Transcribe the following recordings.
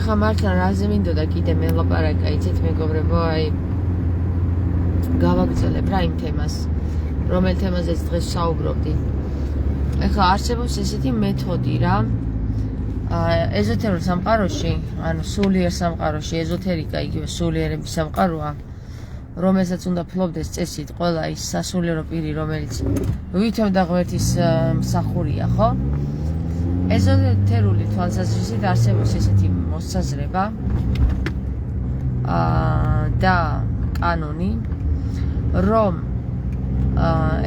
ეხლა მართლა რაზე მინდოდა კიდე მელაპარაკა, იცით მეგობრებო, აი გავაგრძელებ რა იმ თემას, რომელ თემაზეც დღეს საუბრობდი. ეხლა არსებობს ესეთი მეთოდი რა, ეზოთერულ სამყაროში, ანუ სულიერ სამყაროში, ეზოთერიკა იგივე სულიერების სამყაროა, რომელსაც უნდა ფლობდეს წესით ყველა ის სასულიერო პირი, რომელიც ვითომ და ღმერთის მსახურია, ხო? ეზოთერული თვალსაზრისით არსებობს ესეთი მოსაზრება და კანონი, რომ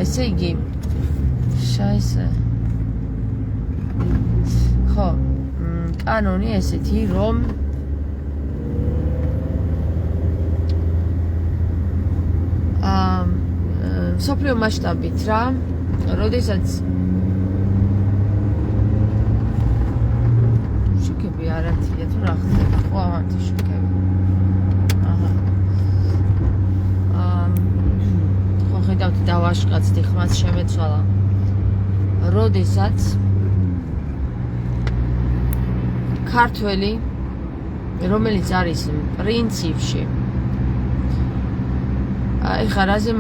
ესე იგი შაისე ხო, კანონი ესეთი, რომ მსოფლიო მასშტაბით რა, როდესაც შუქები არათია თუ რა ხდება, ხო ამათი შუქები. ხო ხედავთ დავაშკაცდი, ხმაც შემეცვალა. როდესაც ქართველი, რომელიც არის პრინციპში, ეხლა რაზე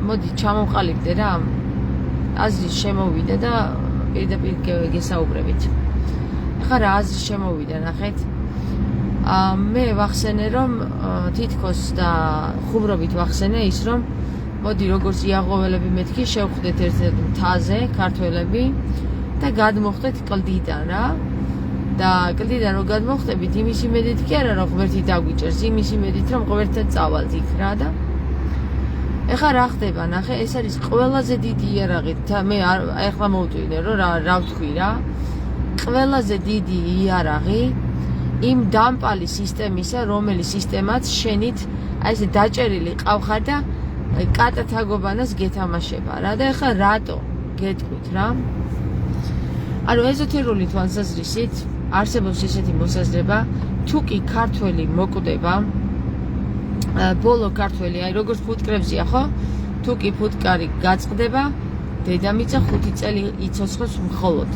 მოდი ჩამოვყალიბდე რა, აზრის შემოვიდა და პირდაპირ გესაუბრებით. ეხლა რა აზრის შემოვიდა, ნახეთ. მე ვახსენე, რომ თითქოს და ხუმრობით ვახსენე ის, რომ მოდი როგორც იაღოველები მეთქი, შევხვდეთ ერთ მთაზე ქართველები და გადმოხდეთ კლდიდან რა. და კლდიდან რომ გადმოხდებით, იმის იმედით კი არა, რომ ღმერთი დაგვიჭერს, იმის იმედით, რომ ღმერთთან წავალთ იქ რა და ეხლა რა ხდება, ნახე, ეს არის ყველაზე დიდი იარაღი. მე ეხლა მოვტვინე, რომ რა ვთქვი რა. ყველაზე დიდი იარაღი იმ დამპალი სისტემისა, რომელიც სისტემაც შენით აი ესე დაჭერილი ყავხარ და კატათაგობანას გეთამაშება რა და ეხლა რატო გეტყვით რა. ანუ ეზოთერული თვალსაზრისით არსებობს ესეთი მოსაზრება, თუ კი ქართველი მოკვდება, ბოლო ქართველი, აი როგორც ფუტკრებზია, ხო? თუ კი ფუტკარი გაწყდება, დედამიწა 5 წელი იცოცხლებს მხოლოდ.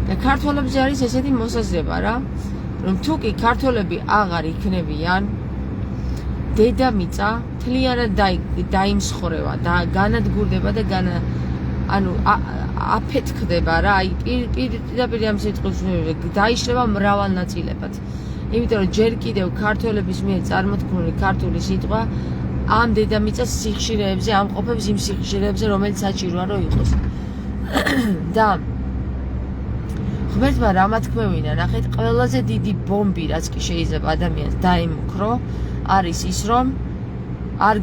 და ქართველებზე არის ესეთი მოსაზრება რა, რომ თუ კი ქართველები აღარ იქნებიან, დედამიწა მთლიანად დაიმსხვრევა და განადგურდება და ანუ აფეთქდება რა, აი პირდაპირ ამ სიტყვებში დაიშლება მრავალ ნაწილებად. იმიტომ რომ ჯერ კიდევ ქართველების მიერ წარმოთქმული ქართული სიტყვა ამ დედამიწას სიხშირეებზე ამყოფებს, იმ სიხშირეებზე, რომელიც საჭიროა რომ იყოს. და ღმერთმა რა მათქმევინა, ნახეთ, ყველაზე დიდი ბომბი, რაც კი შეიძლება ადამიანს დაემუქრო, არის ის, რომ არ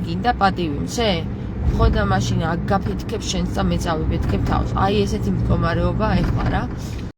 გინდა პატივი მცე? ხო და მაშინ აგაფეთქებ შენს და მეც ავიფეთქებ თავს. აი ესეთი მდგომარეობა ეხლა რა.